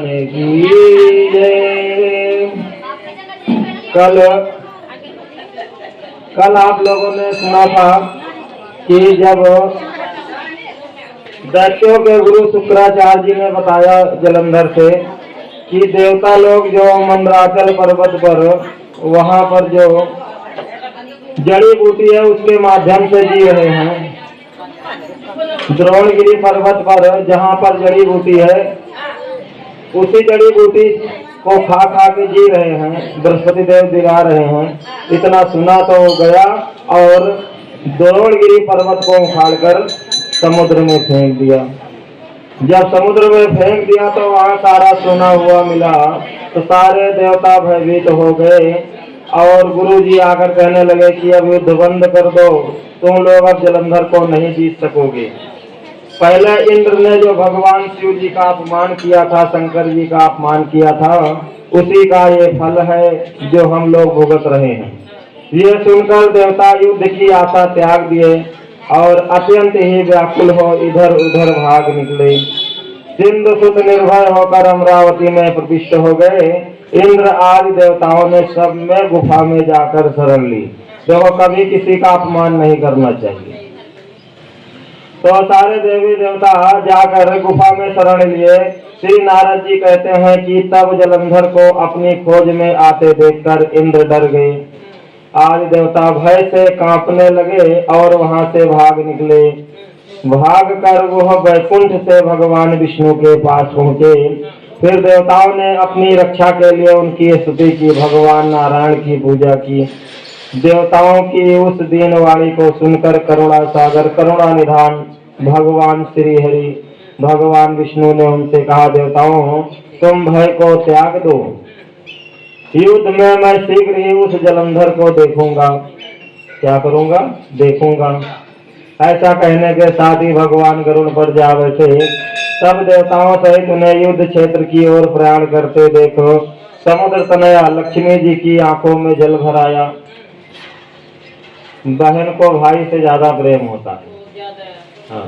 भगवान की जय। कल आप लोगों ने सुना था कि जब दैत्यों के गुरु शुक्राचार्य जी ने बताया जलंधर से कि देवता लोग जो मंदराचल पर्वत पर वहां पर जो जड़ी बूटी है उसके माध्यम से जी रहे हैं। द्रोणगिरी पर्वत पर जहां पर जड़ी बूटी है उसी जड़ी बूटी को खा खा के जी रहे हैं, बृहस्पति देव दिला रहे हैं। इतना सुना तो गया और द्रोणगिरी पर्वत को उखाड़कर समुद्र में फेंक दिया। जब समुद्र में फेंक दिया तो वहाँ सारा सोना हुआ मिला तो सारे देवता भयभीत हो गए और गुरुजी आकर कहने लगे कि अब युद्ध बंद कर दो, तुम लोग अब जलंधर को नहीं जीत सकोगे। पहले इंद्र ने जो भगवान शिव जी का अपमान किया था, शंकर जी का अपमान किया था, उसी का ये फल है जो हम लोग भुगत रहे हैं। ये सुनकर देवता युद्ध की आशा त्याग दिए और अत्यंत ही व्याकुल हो इधर उधर भाग निकले। सिंधु सुत निर्भय होकर अमरावती में प्रविष्ट हो गए। इंद्र आदि देवताओं ने सब में गुफा में जाकर शरण ली। देखो, कभी किसी का अपमान नहीं करना चाहिए। तो सारे देवी देवता जाकर गुफा में शरण लिए। श्री नारद जी कहते हैं कि तब जलंधर को अपनी खोज में आते देखकर इंद्र डर गए। आदि देवता भय से कांपने लगे और वहां से भाग निकले। भाग कर वह वैकुंठ से भगवान विष्णु के पास पहुंचे। फिर देवताओं ने अपनी रक्षा के लिए उनकी स्तुति की, भगवान नारायण की पूजा की। देवताओं की उस दीन वाणी को सुनकर करुणा सागर करुणा निधान भगवान श्री हरि भगवान विष्णु ने उनसे कहा, देवताओं तुम भय को त्याग दो, युद्ध में मैं शीघ्र ही उस जलंधर को देखूंगा। क्या करूंगा? देखूंगा। ऐसा कहने के साथ ही भगवान गरुड़ पर जा बैठे। सब देवताओं सहित उन्हें युद्ध क्षेत्र की ओर प्रयाण करते देखो समुद्र तनया लक्ष्मी जी की आंखों में जल भर आया। बहन को भाई से ज्यादा प्रेम होता है। हाँ।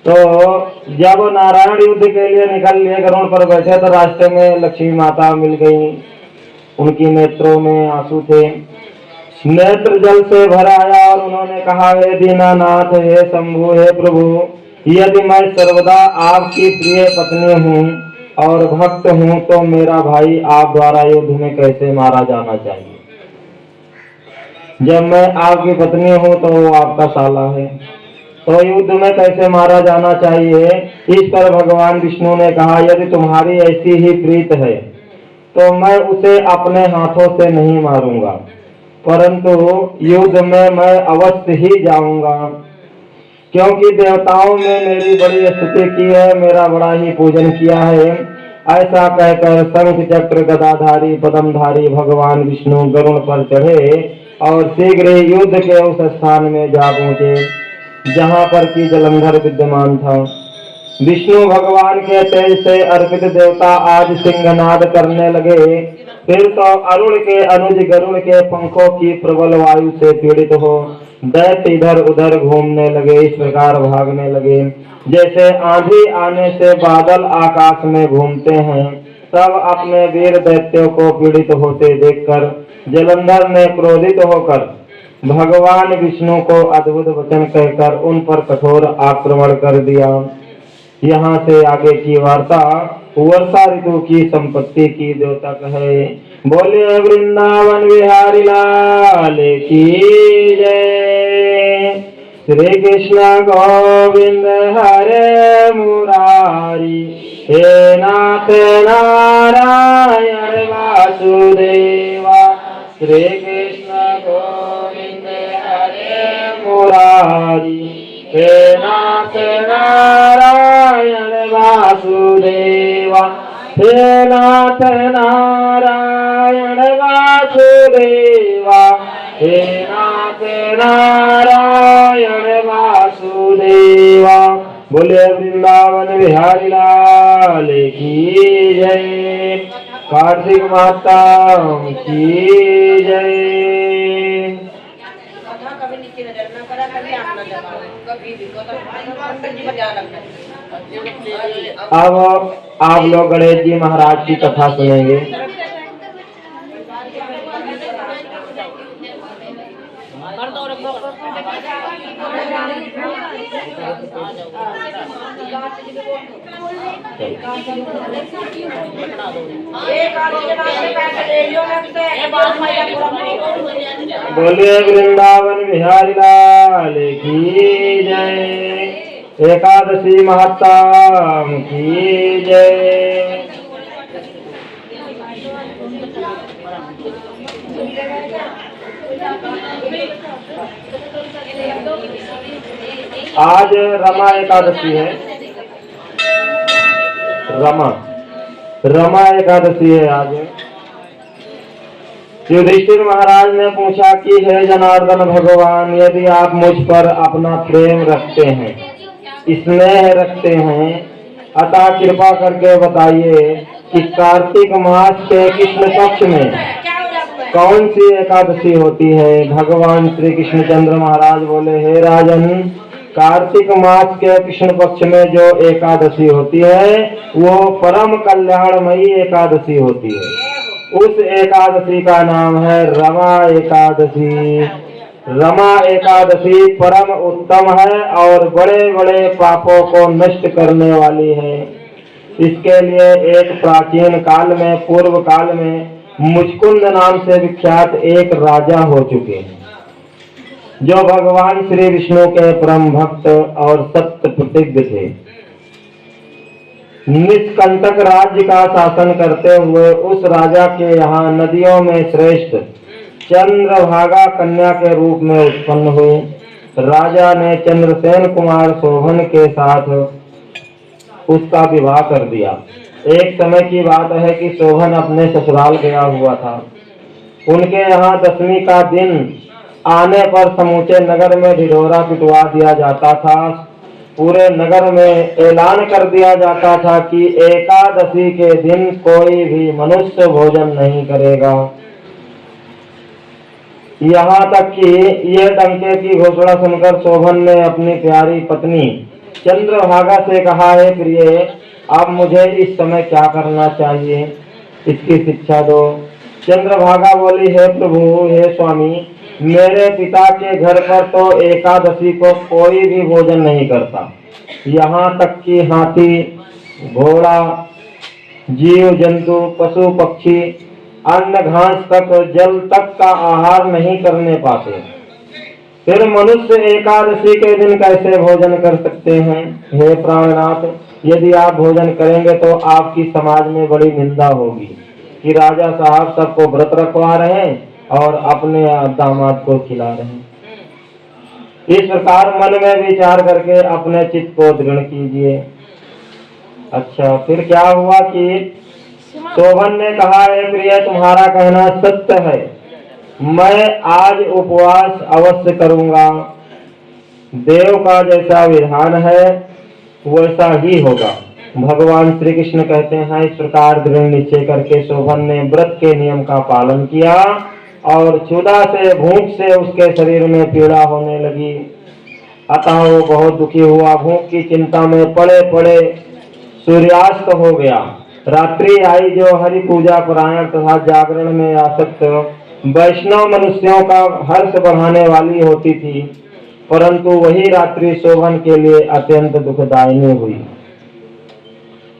तो जब नारायण युद्ध के लिए निकल लिए गरुड़ पर बैठे तो रास्ते में लक्ष्मी माता मिल गई। उनकी नेत्रों में आंसू थे, नेत्र जल से भर आया और उन्होंने कहा, हे दीनानाथ, हे शंभु, हे प्रभु, यदि मैं सर्वदा आपकी प्रिय पत्नी हूँ और भक्त हूँ तो मेरा भाई आप द्वारा युद्ध में कैसे मारा जाना चाहिए? जब मैं आपकी पत्नी हूँ तो वो आपका साला है, तो युद्ध में कैसे मारा जाना चाहिए? इस पर भगवान विष्णु ने कहा, यदि तुम्हारी ऐसी ही प्रीत है तो मैं उसे अपने हाथों से नहीं मारूंगा, परंतु युद्ध में मैं अवश्य ही जाऊंगा, क्योंकि देवताओं में मेरी बड़ी स्तुति की है, मेरा बड़ा ही पूजन किया है। ऐसा कहकर शंख चक्र गदाधारी पद्मधारी भगवान विष्णु गरुड़ पर चढ़े और शीघ्र ही युद्ध के उस स्थान में जा पहुंचे जहां पर की जलंधर विद्यमान था। विष्णु भगवान के तेज से अर्पित देवता आज सिंहनाद करने लगे। फिर तो अरुण के अनुज गरुड़ के पंखों की प्रबल वायु से पीड़ित हो दैत्य इधर उधर घूमने लगे, इस प्रकार भागने लगे जैसे आंधी आने से बादल आकाश में घूमते हैं। तब अपने वीर दैत्यों को पीड़ित होते देखकर जलंधर ने क्रोधित होकर भगवान विष्णु को अद्भुत वचन कहकर उन पर कठोर आक्रमण कर दिया। यहाँ से आगे की वार्ता वर्षा ऋतु की संपत्ति की द्योतक है। बोले वृंदावन बिहारी लाल की जय। श्री कृष्ण गोविंद हरे मुरारी, हे नाथ नारायण वासुदेवा। श्री कृष्ण गोविंद हरे मुरारी, हे नाथ नारायण वासुदेवा। हे नाथ नारायण वासुदेवा, हे नाथ नारायण वासुदेवा। बोले वृंदावन बिहारी लाल की जय। कार्तिक माता की जय। कभी नीचे नजर न करा, कभी आप नजर कभी भी बजा रखना। अब आप लोग गणेश जी महाराज की कथा सुनेंगे। बोलिए वृंदावन बिहारी लाल की जय। एकादशी महात्म की जय। आज रमा एकादशी है। रमा एकादशी है आज। युधिष्ठिर महाराज ने पूछा कि हे जनार्दन भगवान, यदि आप मुझ पर अपना प्रेम रखते हैं, स्नेह रखते हैं, अतः कृपा करके बताइए कि कार्तिक मास के कृष्ण पक्ष में कौन सी एकादशी होती है। भगवान श्री कृष्णचंद्र महाराज बोले, हे राजन, कार्तिक मास के कृष्ण पक्ष में जो एकादशी होती है वो परम कल्याणमयी एकादशी होती है। उस एकादशी का नाम है रमा एकादशी। रमा एकादशी परम उत्तम है और बड़े बड़े पापों को नष्ट करने वाली है। इसके लिए एक प्राचीन काल में, पूर्व काल में मुचकुंद नाम से विख्यात एक राजा हो चुके हैं, जो भगवान श्री विष्णु के परम भक्त और सत्य प्रतिज्ञ थे। निष्कंटक राज्य का शासन करते हुए उस राजा के यहाँ नदियों में श्रेष्ठ चंद्रभागा कन्या के रूप में उत्पन्न हुई। राजा ने चंद्रसेन कुमार शोभन के साथ उसका विवाह कर दिया। एक समय की बात है कि शोभन अपने ससुराल गया हुआ था। उनके यहाँ दशमी का दिन आने पर समूचे नगर में ढिढोरा पिटवा दिया जाता था। पूरे नगर में ऐलान कर दिया जाता था कि एकादशी के दिन कोई भी मनुष्य भोजन नहीं करेगा। यहाँ तक कि ये डंके की घोषणा सुनकर शोभन ने अपनी प्यारी पत्नी चंद्रभागा से कहा, है प्रिय, अब मुझे इस समय क्या करना चाहिए, इसकी शिक्षा दो। चंद्रभागा बोली, है प्रभु, हे स्वामी, मेरे पिता के घर पर तो एकादशी को कोई भी भोजन नहीं करता। यहाँ तक कि हाथी, घोड़ा, जीव जंतु, पशु पक्षी अन्न घास तक, जल तक का आहार नहीं करने पाते। फिर मनुष्य एकादशी के दिन कैसे भोजन कर सकते हैं। हे प्राणनाथ, यदि आप भोजन करेंगे तो आपकी समाज में बड़ी निंदा होगी कि राजा साहब सबको व्रत रखवा रहे हैं और अपने दामाद को खिला रहे हैं। इस प्रकार मन में विचार करके अपने चित्त को दृढ़ कीजिए। अच्छा, फिर क्या हुआ कि शोभन ने कहा, है प्रिय, तुम्हारा कहना सत्य है, मैं आज उपवास अवश्य करूंगा। देव का जैसा विधान है वैसा ही होगा। भगवान श्री कृष्ण कहते हैं, इस प्रकार दृढ़ निश्चय करके शोभन ने व्रत के नियम का पालन किया और क्षुधा से, भूख से उसके शरीर में पीड़ा होने लगी। अतः वो बहुत दुखी हुआ। भूख की चिंता में पड़े पड़े सूर्यास्त हो गया। रात्रि आई जो हरि पूजा परायण तथा जागरण में आसक्त वैष्णव मनुष्यों का हर्ष बढ़ाने वाली होती थी, परंतु वही रात्रि शोभन के लिए अत्यंत दुखदायिनी हुई।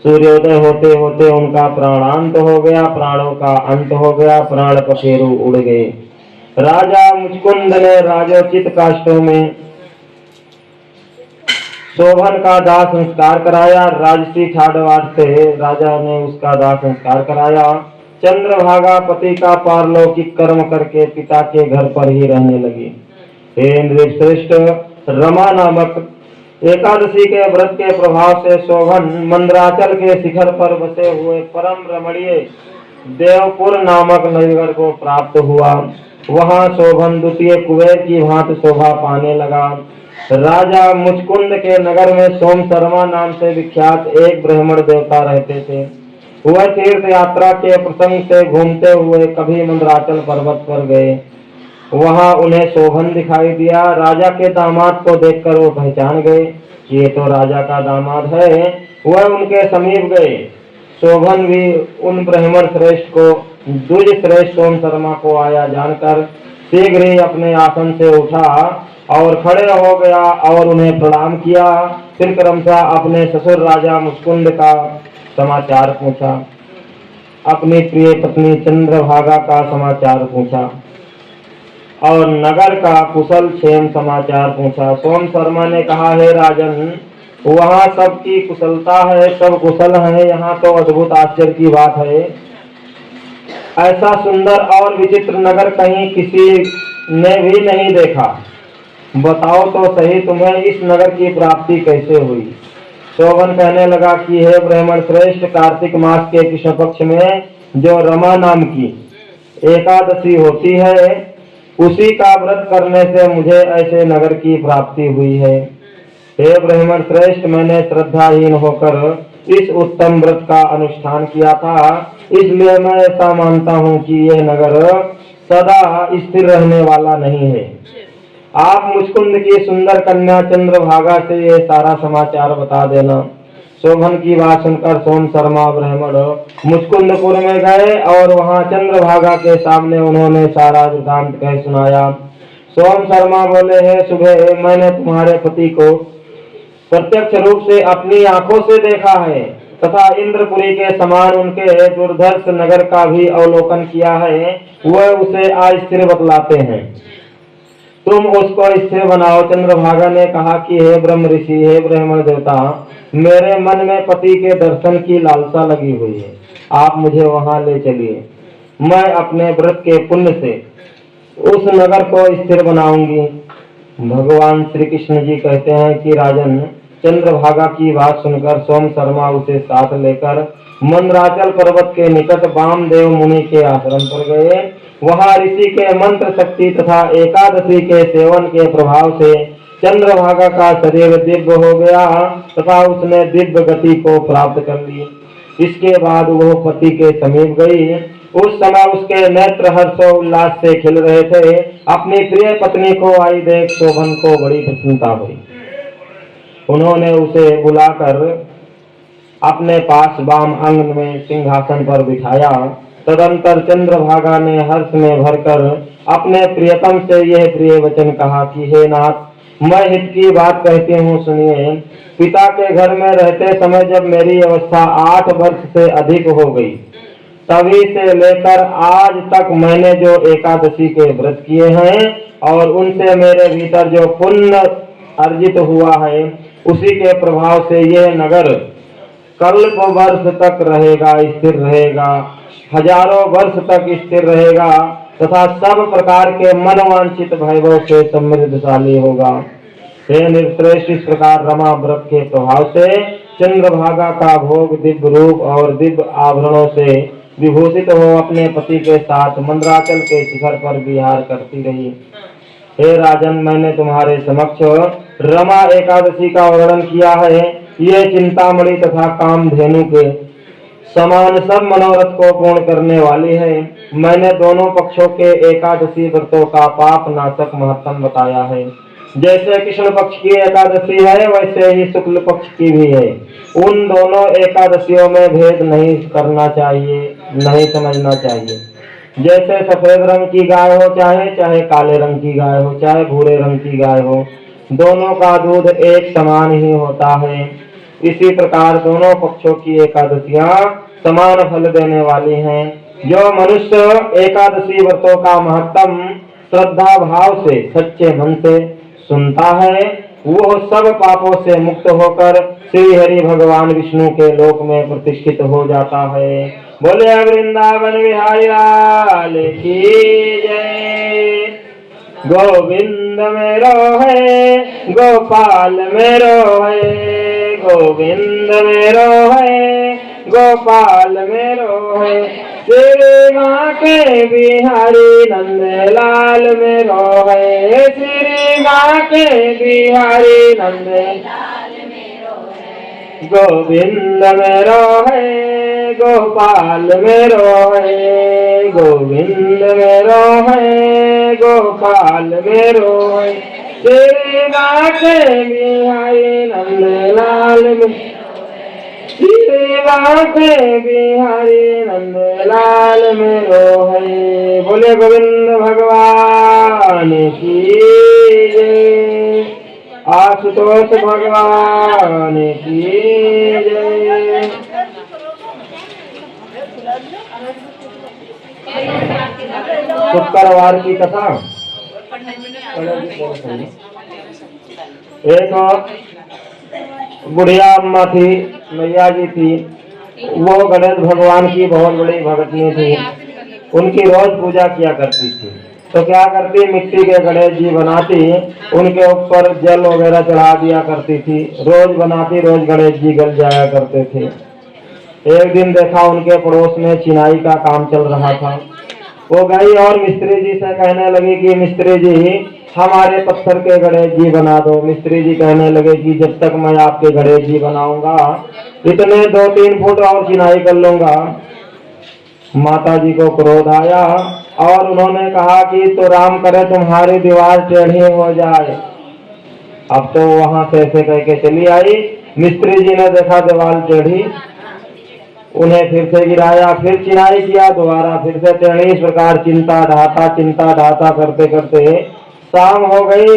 सूर्योदय होते होते उनका प्राणांत हो गया, प्राणों का अंत हो गया, प्राण पखेरु उड़ गए। राजा मुचकुंद ने राजोचित काष्ठों में शोभन का दाह संस्कार कराया। राजसी ठाडवाट से राजा ने उसका दाह संस्कार कराया। चंद्रभागा पति का पारलौकिक कर्म करके पिता के घर पर ही रहने लगी। हे नृश्रेष्ठ, रमा नामक एकादशी के व्रत के प्रभाव से शोभन मंदराचल के शिखर पर बसे हुए परम रमणीय देवपुर नामक नगर को प्राप्त हुआ। वहां शोभन द्वितीय कुबेर की भांति शोभा पाने लगा। राजा मुचकुंद के नगर में सोम शर्मा नाम से विख्यात एक ब्राह्मण देवता रहते थे। वह तीर्थ यात्रा के प्रसंग से घूमते हुए कभी मंदराचल पर्वत पर गए, वहां उन्हें शोभन दिखाई दिया। राजा के दामाद को देखकर वो पहचान गए कि ये तो राजा का दामाद है। वह उनके समीप गए। शोभन भी उन ब्राह्मण श्रेष्ठ को, द्विज श्रेष्ठ सोम शर्मा को आया जानकर शीघ्र ही अपने आसन से उठा और खड़े हो गया और उन्हें प्रणाम किया। फिर क्रमशः अपने ससुर राजा मुचकुंद का समाचार पूछा, अपनी प्रिय पत्नी चंद्रभागा का समाचार पूछा और नगर का कुशल क्षेम समाचार पूछा। सोम शर्मा ने कहा, हे राजन, वहाँ सबकी कुशलता है, सब कुशल हैं। यहाँ तो अद्भुत आश्चर्य की बात है, ऐसा सुंदर और विचित्र नगर कहीं किसी ने भी नहीं देखा। बताओ तो सही, तुम्हें इस नगर की प्राप्ति कैसे हुई? शोभन कहने लगा कि हे ब्राह्मण श्रेष्ठ, कार्तिक मास के कृष्ण पक्ष में जो रमा नाम की एकादशी होती है, उसी का व्रत करने से मुझे ऐसे नगर की प्राप्ति हुई है। हे ब्राह्मण श्रेष्ठ, मैंने श्रद्धाहीन होकर इस उत्तम व्रत का अनुष्ठान किया था, इसलिए मैं ऐसा मानता हूँ कि यह नगर सदा स्थिर रहने वाला नहीं है। आप मुचकुंद की सुंदर कन्या चंद्रभागा से ये सारा समाचार बता देना। शोभन की बात सुनकर सोम शर्मा ब्राह्मण मुचकुंदपुर में गए और वहां चंद्रभागा के सामने उन्होंने सारा वृत्तांत कह सुनाया। सोम शर्मा बोले, हे सुबह, मैंने तुम्हारे पति को प्रत्यक्ष रूप से अपनी आंखों से देखा है तथा इंद्रपुरी के समान उनके दुर्धर्ष नगर का भी अवलोकन किया है। वह उसे अस्थिर बतलाते हैं, तुम उसको स्थिर बनाओ। चंद्रभागा ने कहा कि हे ब्रह्म ऋषि, हे ब्राह्मण देवता, मेरे मन में पति के दर्शन की लालसा लगी हुई है, आप मुझे वहां ले चलिए। मैं अपने व्रत के पुण्य से उस नगर को स्थिर बनाऊंगी। भगवान श्री कृष्ण जी कहते हैं कि राजन, चंद्रभागा की बात सुनकर सोम शर्मा उसे साथ लेकर मंदराचल पर्वत के निकट वामदेव मुनि के आश्रम पर गए। वहां ऋषि के मंत्र शक्ति तथा एकादशी के सेवन के प्रभाव से चंद्रभागा का शरीर दिव्य हो गया तथा उसने दिव्य गति को प्राप्त कर ली। इसके बाद वह पति के समीप गई। उस समय उसके नेत्र हर्षोल्लास से खिल रहे थे। अपनी प्रिय पत्नी को आई देख शोभन को बड़ी प्रसन्नता हुई। उन्होंने उसे बुलाकर अपने पास वाम अंग में सिंहासन पर बिठाया। तदंतर चंद्रभागा ने हर्ष में भरकर अपने प्रियतम से यह प्रिय वचन कहा कि हे नाथ, मैं हित की बात कहती हूँ, सुनिए। पिता के घर में रहते समय जब मेरी अवस्था 8 वर्ष से अधिक हो गई, तभी से लेकर आज तक मैंने जो एकादशी के व्रत किए हैं और उनसे मेरे भीतर जो पुण्य अर्जित हुआ है, उसी के प्रभाव से यह नगर कल्प वर्ष तक रहेगा, स्थिर रहेगा, हजारों वर्ष तक स्थिर रहेगा तथा सब प्रकार के मनवांछित वैभव से समृद्धशाली होगा। हे निर्श्रेष्ठ, इस प्रकार रमा व्रत के प्रभाव से चंद्रभागा का भोग दिव्य रूप और दिव्य आभरणों से विभूषित हो अपने पति के साथ मंदराचल के शिखर पर विहार करती रही। हे राजन, मैंने तुम्हारे समक्ष रमा एकादशी का वर्णन किया है। ये चिंतामणि तथा कामधेनु के समान सब मनोरथ को पूर्ण करने वाली है। मैंने दोनों पक्षों के एकादशी व्रतों का पाप नाशक महत्तम बताया है। जैसे कृष्ण पक्ष की एकादशी है, वैसे ही शुक्ल पक्ष की भी है। उन दोनों एकादशियों में भेद नहीं करना चाहिए, नहीं समझना चाहिए। जैसे सफेद रंग की गाय हो, चाहे काले रंग की गाय हो, चाहे भूरे रंग की गाय हो, दोनों का दूध एक समान ही होता है। इसी प्रकार दोनों पक्षों की एकादशियां समान फल देने वाली हैं। जो मनुष्य एकादशी व्रतों का महत्तम श्रद्धा भाव से सच्चे मन से सुनता है, वो सब पापों से मुक्त होकर श्री हरि भगवान विष्णु के लोक में प्रतिष्ठित हो जाता है। बोले वृंदावन बिहारी लाल की जय। गोविंद मेरो है, गोपाल मेरो है, गोविंद मेरो है, गोपाल मेरो है। श्री माँ के बिहारी नंद लाल मेरो है, श्री माँ के बिहारी नंद लाल मेरो है। गोविंद मेरो है, गोपाल मेरो है, गोविंद मेरो है, गोपाल मेरो है, तेरी बातें बिहारी नंदलाल में, तेरी बातें बिहारी नंदलाल मेरो है। बोले गोविंद भगवान की जय, आशुतोष भगवान की जय। शुक्रवार की कथा। एक बुढ़िया अम्मा थी, मैया जी थी, वो गणेश भगवान की बहुत बड़ी भगतनी थी। उनकी रोज पूजा किया करती थी। तो क्या करती, मिट्टी के गणेश जी बनाती, उनके ऊपर जल वगैरह चढ़ा दिया करती थी। रोज बनाती, रोज गणेश जी गल जाया करते थे। एक दिन देखा उनके पड़ोस में चिनाई का काम चल रहा था। वो गई और मिस्त्री जी से कहने लगी कि मिस्त्री जी हमारे पत्थर के गणेश जी बना दो। मिस्त्री जी कहने लगे कि जब तक मैं आपके गणेश जी बनाऊंगा इतने 2-3 फुट और चिनाई कर लूंगा। माता जी को क्रोध आया और उन्होंने कहा कि तो राम करे तुम्हारी दीवार टेढ़ी हो जाए। अब तो वहां से ऐसे कह के चली आई। मिस्त्री जी ने देखा दीवार टेढ़ी, उन्हें फिर से गिराया, फिर चिनाई किया, दोबारा फिर से टेढ़ी। इस प्रकार चिंता ढाता करते करते शाम हो गई।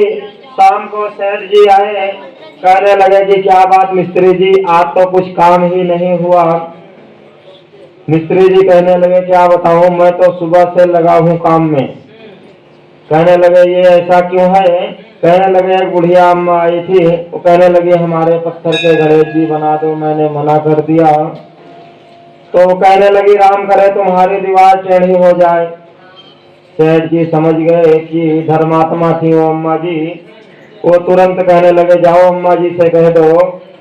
शाम को सेठ जी आए, कहने लगे कि क्या बात मिस्त्री जी, आज तो कुछ काम ही नहीं हुआ। मिस्त्री जी कहने लगे क्या बताऊं, मैं तो सुबह से लगा हूं काम में। कहने लगे ये ऐसा क्यों है? कहने लगे एक बुढ़िया अम्मा आई थी, वो कहने लगी हमारे पत्थर के गणेश जी बना दो, मैंने मना कर दिया। तो कहने लगी राम करे तुम्हारी दीवार टेढ़ी हो जाए। सेठ जी समझ गए कि धर्मात्मा थी वो अम्मा जी। वो तुरंत कहने लगे जाओ अम्मा जी से कह दो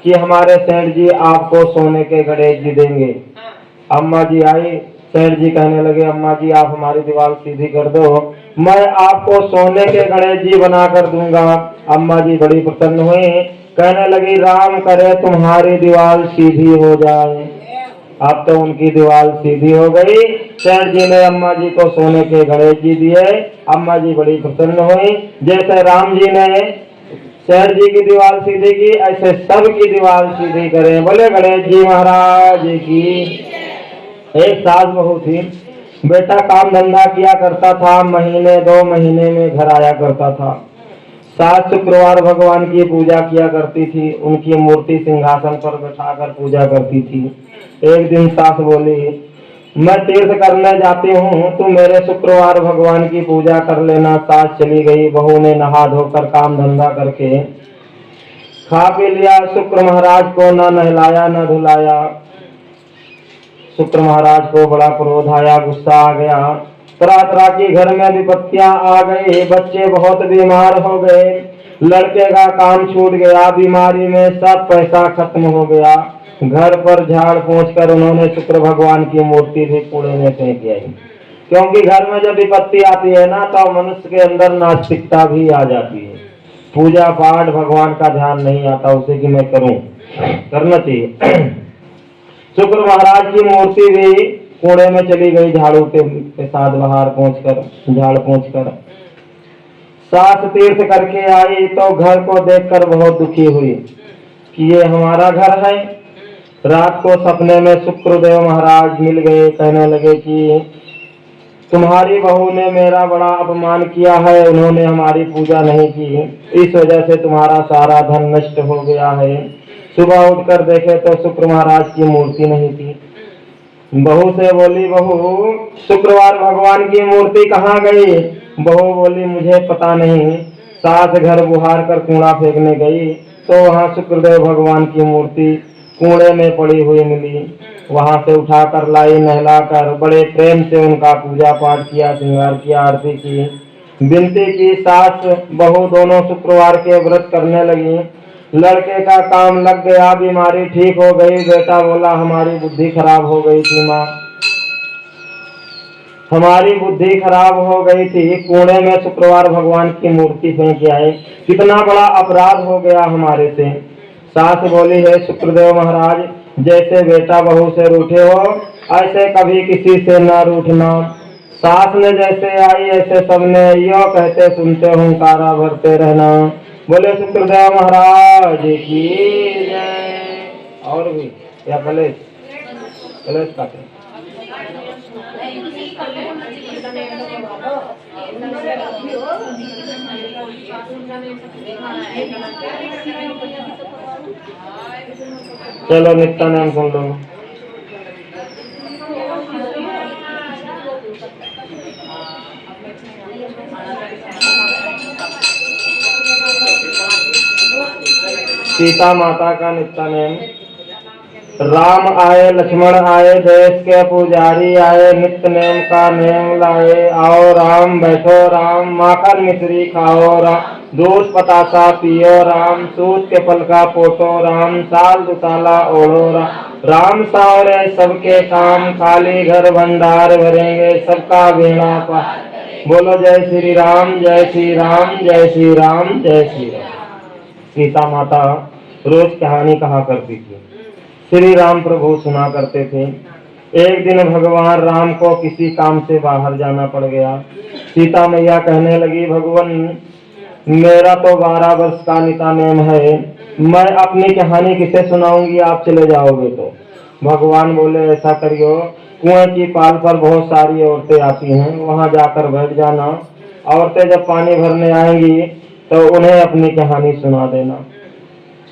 कि हमारे सेठ जी आपको सोने के गणेश जी देंगे। अम्मा जी आई, सेठ जी कहने लगे अम्मा जी आप हमारी दीवार सीधी कर दो, मैं आपको सोने के गणेश जी बना कर दूंगा। अम्मा जी बड़ी प्रसन्न हुई, कहने लगी राम करे तुम्हारी दीवार सीधी हो जाए। अब तो उनकी दीवार सीधी हो गई। सेठ जी ने अम्मा जी को सोने के गणेश जी दिए। अम्मा जी बड़ी प्रसन्न हुई। जैसे राम जी ने सेठ जी की दीवार सीधी की, ऐसे सबकी दीवार सीधी करें। बोले गणेश जी महाराज की। एक सास बहू थी, बेटा काम धंधा किया करता था, महीने 2 महीने में घर आया करता था। सास शुक्रवार भगवान की पूजा किया करती थी, उनकी मूर्ति सिंहासन पर बैठाकर पूजा करती थी। एक दिन सास बोली मैं तीर्थ करने जाती हूँ, तू मेरे शुक्रवार भगवान की पूजा कर लेना। सास चली गई। बहू ने नहा धोकर काम धंधा करके खा पी लिया। शुक्र महाराज को न नहलाया न धुलाया। शुक्र महाराज को बड़ा क्रोध आया, गुस्सा आ गया। तरह तरह की घर में विपत्तियां आ गई। बच्चे बहुत बीमार हो गए, लड़के का काम छूट गया, बीमारी में सब पैसा खत्म हो गया। घर पर झाड़ पोंछ कर उन्होंने शुक्र भगवान की मूर्ति भी कूड़े में फेंक आई। क्योंकि घर में जब विपत्ति आती है ना तो मनुष्य के अंदर नास्तिकता भी आ जाती है। पूजा पाठ भगवान का ध्यान नहीं आता उसे कि मैं करूं, करना चाहिए। शुक्र महाराज की मूर्ति भी कूड़े में चली गई, झाड़ू के साथ बाहर पहुंचकर झाड़ पहुंचकर। सास तीर्थ करके आई तो घर को देखकर बहुत दुखी हुई कि ये हमारा घर है। रात को सपने में शुक्रदेव महाराज मिल गए। कहने लगे कि तुम्हारी बहू ने मेरा बड़ा अपमान किया है, उन्होंने हमारी पूजा नहीं की, इस वजह से तुम्हारा सारा धन नष्ट हो गया है। सुबह उठकर देखे तो शुक्र महाराज की मूर्ति नहीं थी। बहू से बोली बहू शुक्रवार भगवान की मूर्ति कहाँ गई? बहू बोली मुझे पता नहीं। सास घर बुहार कर कूड़ा फेंकने गई तो वहाँ शुक्रदेव भगवान की मूर्ति कूड़े में पड़ी हुई मिली। वहां से उठाकर लाई, नहलाकर बड़े प्रेम से उनका पूजा पाठ किया, श्रृंगार किया, आरती की, विनती की। सास बहू दोनों शुक्रवार के व्रत करने लगी। लड़के का काम लग गया, बीमारी ठीक हो गई। बेटा बोला हमारी बुद्धि खराब हो गई थी माँ, हमारी बुद्धि खराब हो गई थी, कूड़े में शुक्रवार भगवान की मूर्ति फेंक आए, कितना बड़ा अपराध हो गया हमारे से। सास बोली है शुक्रदेव महाराज जैसे बेटा बहू से रूठे हो ऐसे कभी किसी से न रूठना। सास ने जैसे आई ऐसे सबने यो कहते सुनते हुंकारा भरते रहना। बोले शुक्रदेव महाराज की जय। और भी या कलेश कलेश का चलो नित्यानंद सुन लो। सीता माता का नित्यानंद। राम आए लक्ष्मण आए देश के पुजारी आए नित्य नेम का नेम लाए। आओ राम बैठो राम माखन मिश्री खाओ राम दूध पतासा पियो राम सूत के फल का पोतो राम साल दुसाला ओढ़ो राम सावरे सबके काम खाली घर भंडार भरेंगे सबका बेड़ा पार। बोलो जय श्री राम जय श्री राम जय श्री राम जय श्री राम। सीता माता रोज कहानी कहा करती थी, श्री राम प्रभु सुना करते थे। एक दिन भगवान राम को किसी काम से बाहर जाना पड़ गया। सीता मैया कहने लगी भगवान मेरा तो 12 वर्ष का निता नेम है, मैं अपनी कहानी किसे सुनाऊंगी आप चले जाओगे तो। भगवान बोले ऐसा करियो कुएं की पाल पर बहुत सारी औरतें आती हैं वहां जाकर बैठ जाना। औरतें जब पानी भरने आएंगी तो उन्हें अपनी कहानी सुना देना।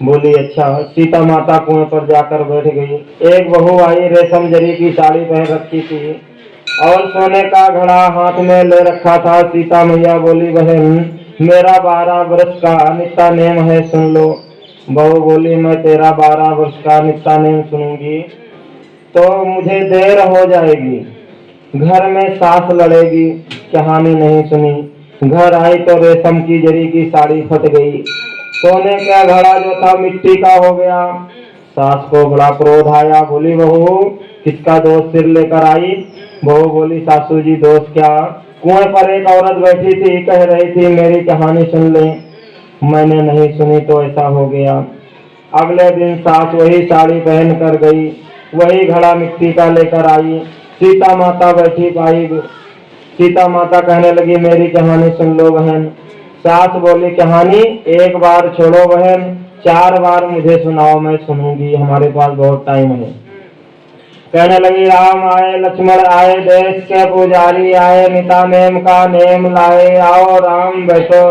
बोली अच्छा। सीता माता कुएं पर जाकर बैठ गई। एक बहू आई रेशम जरी की साड़ी पहन रखी थी और सोने का घड़ा हाथ में ले रखा था। सीता मैया बोली बहन मेरा 12 वर्ष का नित्या नेम है सुन लो। बहू बोली मैं तेरा 12 वर्ष का नित्या नेम सुनूंगी तो मुझे देर हो जाएगी, घर में सास लड़ेगी, कहानी नहीं सुनी। घर आई तो रेशम की जरी की साड़ी फट गई, सोने का घड़ा जो था मिट्टी का हो गया। सास को बड़ा क्रोध आया, बोली बहू किसका दोष सिर लेकर आई। बहू बोली सासू जी दोष क्या, कुएं पर एक औरत बैठी थी कह रही थी मेरी कहानी सुन ले, मैंने नहीं सुनी तो ऐसा हो गया। अगले दिन सास वही साड़ी पहन कर गई, वही घड़ा मिट्टी का लेकर आई। सीता माता बैठी पाई। सीता माता कहने लगी मेरी कहानी सुन लो बहन। सास बोली कहानी एक बार छोड़ो बहन 4 बार मुझे सुनाओ मैं सुनूंगी, हमारे पास बहुत टाइम है। कहने लगी राम आए लक्ष्मण आए देश के पुजारी आए निता नेम का नेम लाए। आओ राम बैठो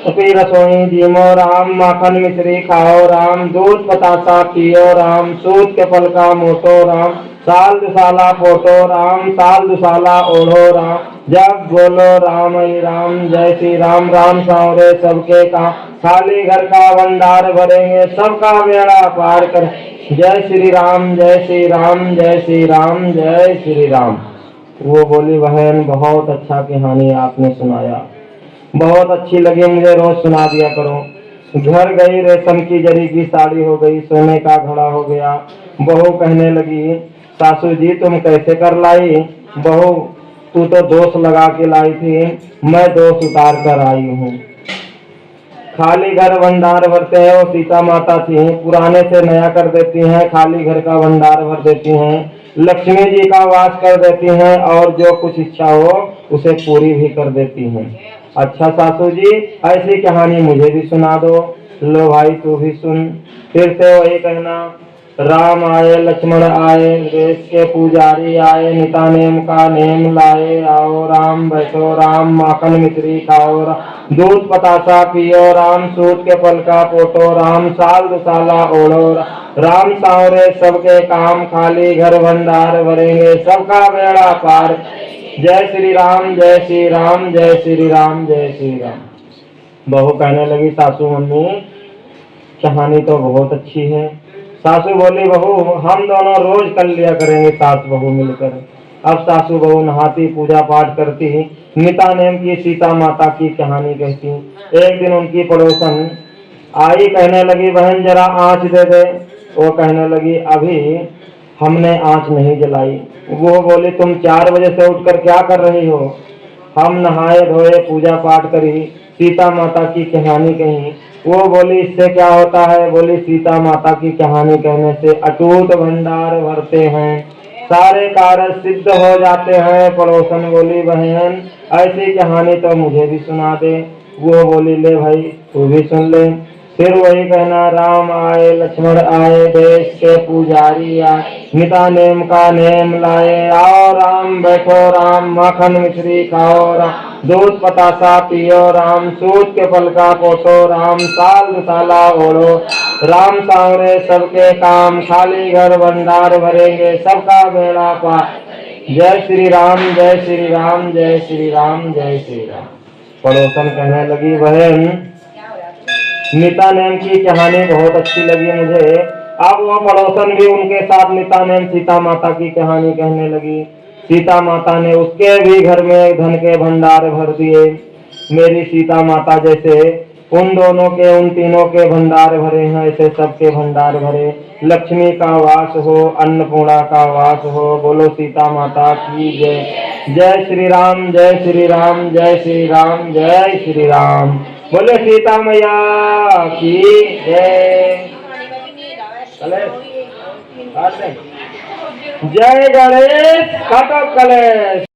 सपी रसोई जीमो राम माखन मिश्री खाओ राम दूध पतासा पियो राम सूत के फल का मोटो राम साल दुसाला पोतो राम साल दुसाला ओढ़ो राम जब बोलो राम ही राम जय श्री राम। राम सावरे सबके काम खाली घर का भंडार भरेंगे सबका बेड़ा पार कर। जय श्री राम जय श्री राम जय श्री राम जय श्री राम। वो बोली बहन बहुत अच्छा कहानी आपने सुनाया, बहुत अच्छी लगी मुझे, रोज सुना दिया करो। घर गई रेशम की जरी की साड़ी हो गई, सोने का घड़ा हो गया। बहू कहने लगी सासू जी तुम कैसे कर लाई। बहू तू तो दोष लगा के लाई थी, मैं दोष उतार कर आई हूँ। खाली घर भंडार भरते हैं, वो सीता माता थी, पुराने से नया कर देती हैं, खाली घर का भंडार भर देती हैं, लक्ष्मी जी का वास कर देती हैं और जो कुछ इच्छा हो उसे पूरी भी कर देती हैं। अच्छा सासू जी ऐसी कहानी मुझे भी सुना दो। लो भाई तू भी सुन। फिर से वही कहना राम आए लक्ष्मण आए देश के पुजारी आए निता नेम का नेम लाए। आओ राम बैठो राम माखन मिश्री खाओ राम दूध पतासा पियो राम सूत के फल का पोतो राम साल दुसाला ओढ़ो राम सावरे सबके काम खाली घर भंडार भरेंगे सबका बेड़ा पार। जय श्री राम जय श्री राम जय श्री राम जय श्री राम। बहू कहने लगी सासू मम्मी कहानी तो बहुत अच्छी है। सासू बोली बहू हम दोनों रोज कर लिया करेंगे सास बहू मिलकर। अब सासू बहू नहाती पूजा पाठ करती निता नेम की सीता माता की कहानी कहती। एक दिन उनकी पड़ोसन आई, कहने लगी बहन जरा आँच दे दे। वो कहने लगी अभी हमने आँच नहीं जलाई। वो बोली तुम 4 बजे से उठकर क्या कर रही हो। हम नहाए धोए पूजा पाठ करी सीता माता की कहानी कही। वो बोली इससे क्या होता है? बोली सीता माता की कहानी कहने से अटूट भंडार भरते हैं, सारे कार्य सिद्ध हो जाते हैं। पड़ोसन बोली बहन ऐसी कहानी तो मुझे भी सुना दे। वो बोली ले भाई तू भी सुन ले। फिर वही कहना, राम आए लक्ष्मण आए, देश के पुजारी आए, निता नेम का नेम लाए, आओ राम बैठो राम, माखन मिश्री खाओ राम, दूध पतासा पियो राम, सूत के फल का पोसो राम, साल दुसाला ओढ़ो राम, सांवरे सबके काम, खाली घर भंडार भरेंगे सबका बेड़ा पार। जय श्री राम जय श्री राम जय श्री राम जय श्री राम। पड़ोसन कहने लगी बहन नीता नेम की कहानी बहुत अच्छी लगी मुझे। अब वो पड़ोसन भी उनके साथ नीता नेम सीता माता की कहानी कहने लगी। सीता माता ने उसके भी घर में धन के भंडार भर दिए। मेरी सीता माता जैसे उन दोनों के उन तीनों के भंडार भरे हैं, ऐसे सबके भंडार भरे। लक्ष्मी का वास हो, अन्नपूर्णा का वास हो। बोलो सीता माता की जय। जय श्री राम जय श्री राम जय श्री राम जय श्री राम। बोले सीता मैया की जय। जय गणेश कटक कलेश।